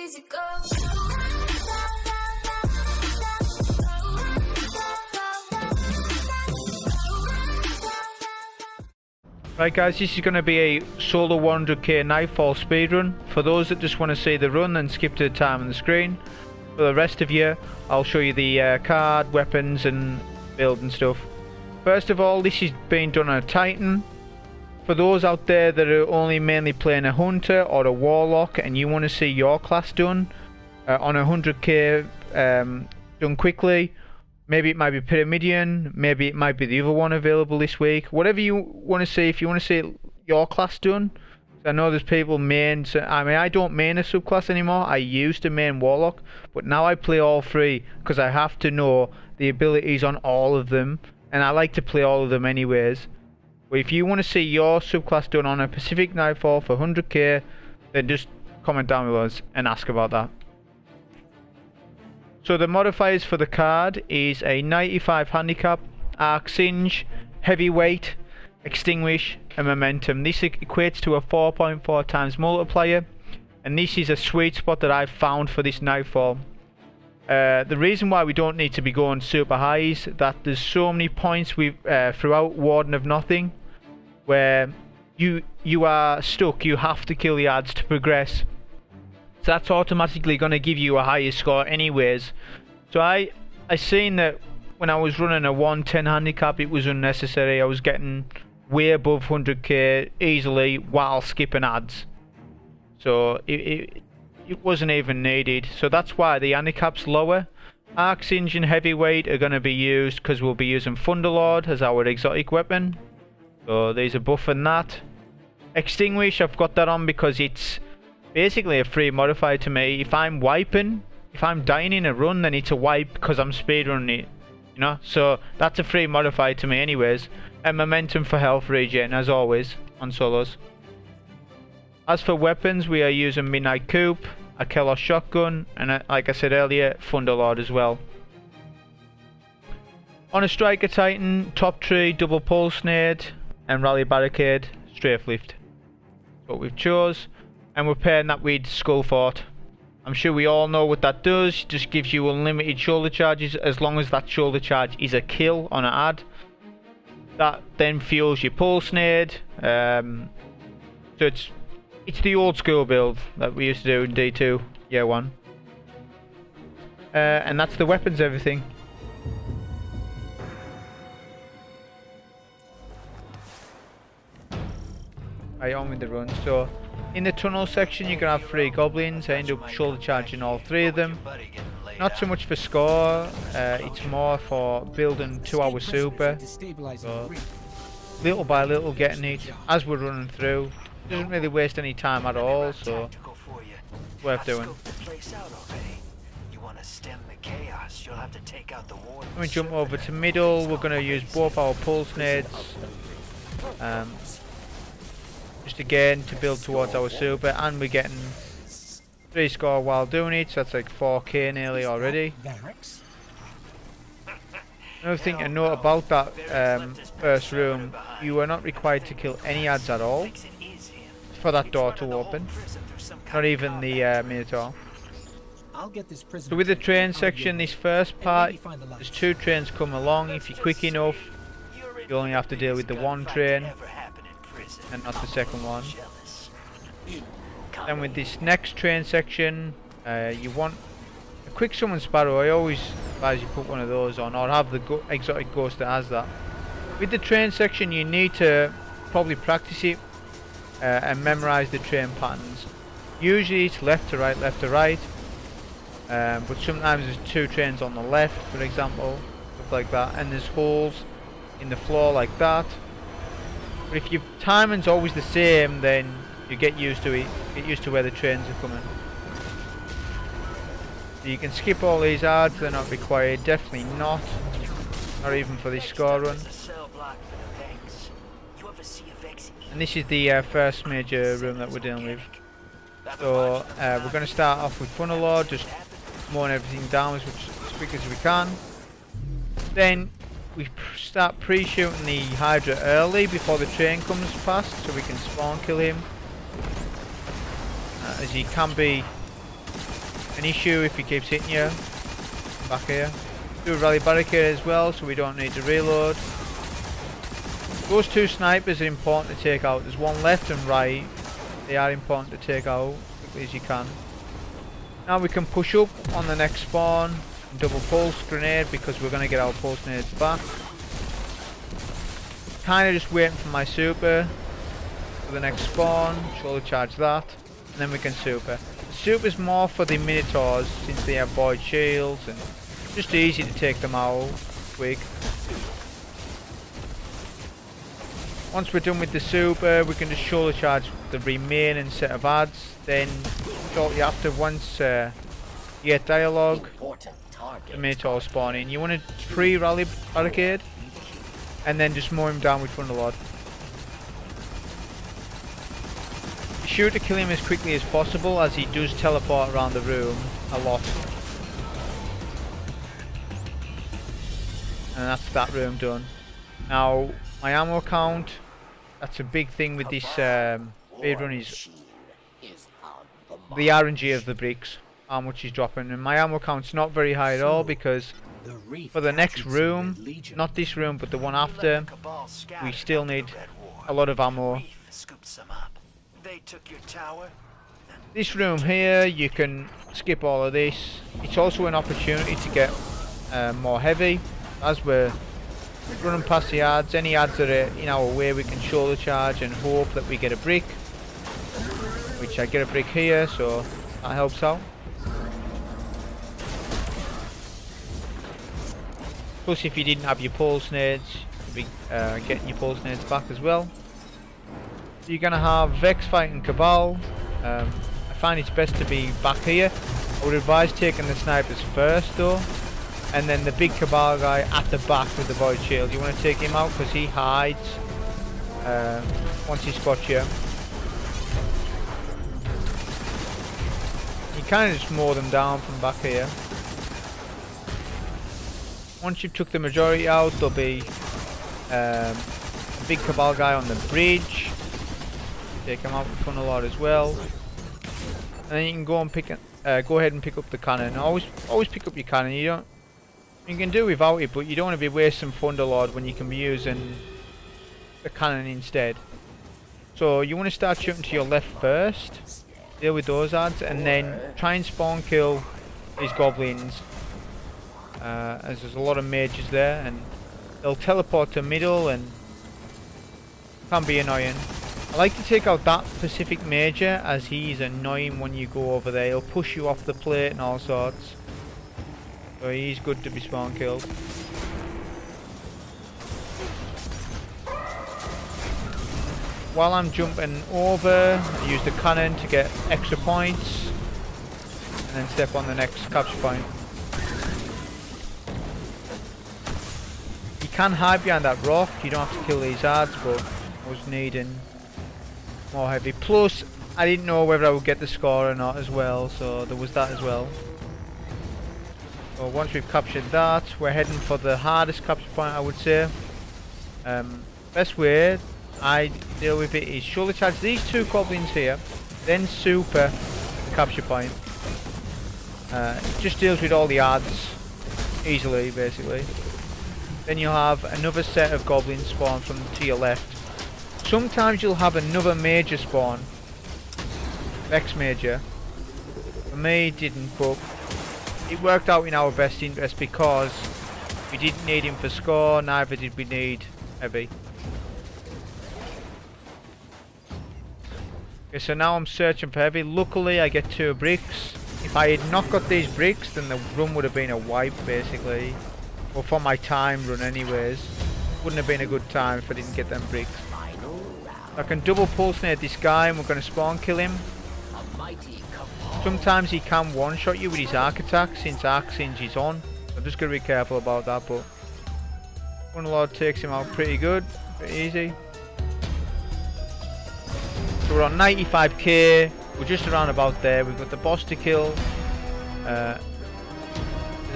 easy go. Right guys, this is going to be a solo 100k Nightfall speedrun. For those that just want to see the run and skip to the time on the screen. For the rest of you, I'll show you the card, weapons and build and stuff. First of all, this is being done on a Titan. For those out there that are only mainly playing a Hunter or a Warlock and you want to see your class done on a 100k done quickly, maybe it might be Pyramidian, maybe it might be the other one available this week. Whatever you want to see, if you want to see your class done. I know there's people main, I mean I don't main a subclass anymore. I used to main Warlock, but now I play all three because I have to know the abilities on all of them, and I like to play all of them anyways. But if you want to see your subclass done on a Pacific Nightfall for 100k, then just comment down below and ask about that. So the modifiers for the card is a 95 handicap, arc singe, heavyweight, extinguish and momentum. This equates to a 4.4 times multiplier, and this is a sweet spot that I've found for this Nightfall. The reason why we don't need to be going super high is that there's so many points throughout Warden of Nothing where you are stuck, you have to kill the adds to progress. So that's automatically going to give you a higher score anyways. So I seen that when I was running a 110 handicap it was unnecessary. I was getting way above 100k easily while skipping adds. So it wasn't even needed. So that's why the handicap's lower. Arc Singe and Heavyweight are going to be used because we'll be using Thunderlord as our exotic weapon. So there's a buff in that. Extinguish, I've got that on because it's basically a free modifier to me. If I'm wiping, if I'm dying in a run, then it's a wipe because I'm speedrunning it, you know. So that's a free modifier to me anyways. And momentum for health regen as always on solos. As for weapons, we are using Midnight Coupe, a Kelos shotgun, and like I said earlier, Thunderlord as well. On a Striker Titan, top tree, double pulse nade, and rally barricade, strafe lift. What we've chose. And we're pairing that with Skull Fort. I'm sure we all know what that does. It just gives you unlimited shoulder charges as long as that shoulder charge is a kill on an ad. That then fuels your pulse nade. So it's the old school build that we used to do in D2 year 1. And that's the weapons, everything. Right, on with the run. So in the tunnel section you're going to have 3 goblins. I end up shoulder charging all 3 of them. Not so much for score, it's more for building 2-hour super. So little by little getting it as we're running through. Doesn't really waste any time at all, so it's worth doing. When we jump over to middle, we're going to use both our pulse nades. Just again to build towards our super, and we're getting 3 score while doing it, so that's like 4k nearly already. Another thing to note about that first room, you are not required to kill any adds at all for that door to open, not even the Minotaur. So with the train section, this first part, there's 2 trains come along. If you're quick enough, you only have to deal with the 1 train and not the second one. Then with this next train section, you want a quick summon sparrow. I always advise you put one of those on, or have the exotic ghost that has that. With the train section you need to probably practice it and memorize the train patterns. Usually it's left to right, but sometimes there's 2 trains on the left, for example, stuff like that, and there's holes in the floor like that. But if your timing's always the same, then you get used to it, get used to where the trains are coming. So you can skip all these ads, they're not required, definitely not even for this score run. And this is the first major room that we're dealing with. So we're going to start off with Thunderlord, just mowing everything down as quick as we can. Then we start pre-shooting the Hydra early before the train comes past, so we can spawn kill him. As he can be an issue if he keeps hitting you. Back here. Do a rally barricade as well, so we don't need to reload. Those two snipers are important to take out. There's one left and right. They are important to take out as quickly as you can. Now we can push up on the next spawn. Double pulse grenade because we're going to get our pulse grenades back. Kind of just waiting for my super for the next spawn. Shoulder charge that. And then we can super. The super's more for the minotaurs since they have void shields and just easy to take them out quick. Once we're done with the super, we can just shoulder charge the remaining set of ads. Then shortly after, once you get dialogue, the minotaur spawning. You want to pre-rally barricade and then just mow him down with Thunderlord. Be sure to kill him as quickly as possible as he does teleport around the room a lot. And that's that room done. Now my ammo count, that's a big thing with this speedrun, is the RNG of the bricks, how much he's dropping. And my ammo count's not very high at all because for the next room, not this room but the one after, we still need a lot of ammo. This room here, you can skip all of this. It's also an opportunity to get more heavy. As we're running past the ads, any ads that are in our way, we can shoulder charge and hope that we get a brick. Which I get a brick here, so that helps out. Plus, if you didn't have your pulse nades, you'll be getting your pulse nades back as well. So you're gonna have Vex fighting Cabal. I find it's best to be back here. I would advise taking the snipers first though, and then the big Cabal guy at the back with the void shield. You want to take him out because he hides once he spots you. You kind of just mow them down from back here. Once you've took the majority out, there'll be a big Cabal guy on the bridge. Take him out with Thunderlord as well. And then you can go and go ahead and pick up the cannon. Always pick up your cannon. You can do without it, but you don't want to be wasting Thunderlord when you can be using the cannon instead. So you want to start shooting to your left first. Deal with those ads, and then try and spawn kill these goblins. As there's a lot of mages there, and they'll teleport to middle and can be annoying. I like to take out that specific major as he's annoying when you go over there. He'll push you off the plate and all sorts. So he's good to be spawn killed. While I'm jumping over, I use the cannon to get extra points and then step on the next capture point. You can hide behind that rock, you don't have to kill these ads, but I was needing more heavy. Plus, I didn't know whether I would get the score or not as well, so there was that as well. So once we've captured that, we're heading for the hardest capture point, I would say. Best way I deal with it is shoulder charge these two goblins here, then super the capture point. It just deals with all the ads easily, basically. Then you'll have another set of goblins spawn from to your left. Sometimes you'll have another major spawn, Vex major. For me, it didn't, but it worked out in our best interest because we didn't need him for score, neither did we need heavy. Okay, so now I'm searching for heavy. Luckily I get 2 bricks. If I had not got these bricks, then the run would have been a wipe basically. Well, for my time run anyways. Wouldn't have been a good time if I didn't get them bricks. I can double pulse nade this guy and we're going to spawn kill him. Sometimes he can one-shot you with his arc attack since arc singe is on. I'm just going to be careful about that, but Unlord takes him out pretty good, pretty easy. So we're on 95k, we're just around about there. We've got the boss to kill. There's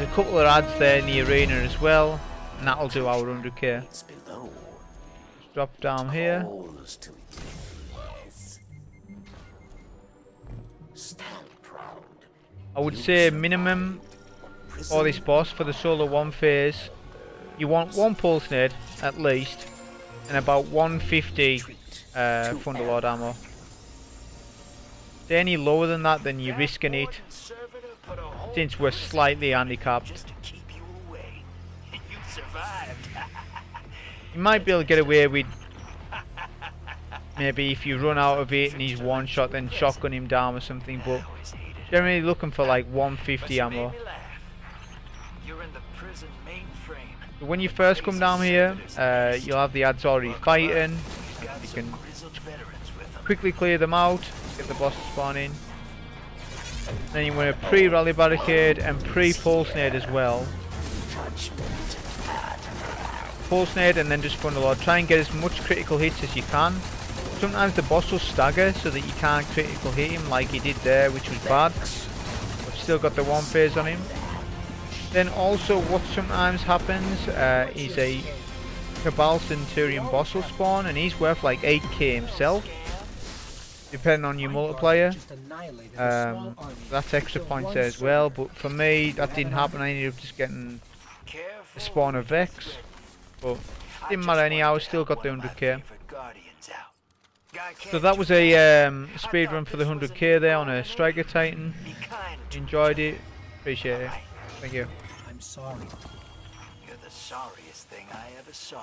a couple of ads there in the arena as well, and that'll do our 100k. Just drop down here. I would say minimum for this boss, for the solo 1 phase, you want 1 pulse nade at least, and about 150 Thunderlord ammo. If any lower than that, then you're risking it, since we're slightly handicapped. You might be able to get away with, maybe if you run out of it and he's one shot, then shotgun him down or something, but generally looking for like 150 ammo. So when you first come down here, you'll have the ads already fighting. You can quickly clear them out, get the boss to spawn in. Then you want a pre-rally barricade and pre-pulse nade as well. Pulse nade and then just Thunderlord. Try and get as much critical hits as you can. Sometimes the boss will stagger so that you can't critical hit him like he did there, which was bad. But still got the 1 phase on him. Then also what sometimes happens is a Cabal Centurion boss will spawn, and he's worth like 8k himself, depending on your multiplayer. That's extra points there as well, but for me that didn't happen. I ended up just getting the spawn of Vex, but didn't matter anyhow, I still got the 100k. So that was a speed run for the 100k there on a Striker Titan. Enjoyed it, appreciate it. Thank you. I'm sorry. You're the sorriest thing I ever saw.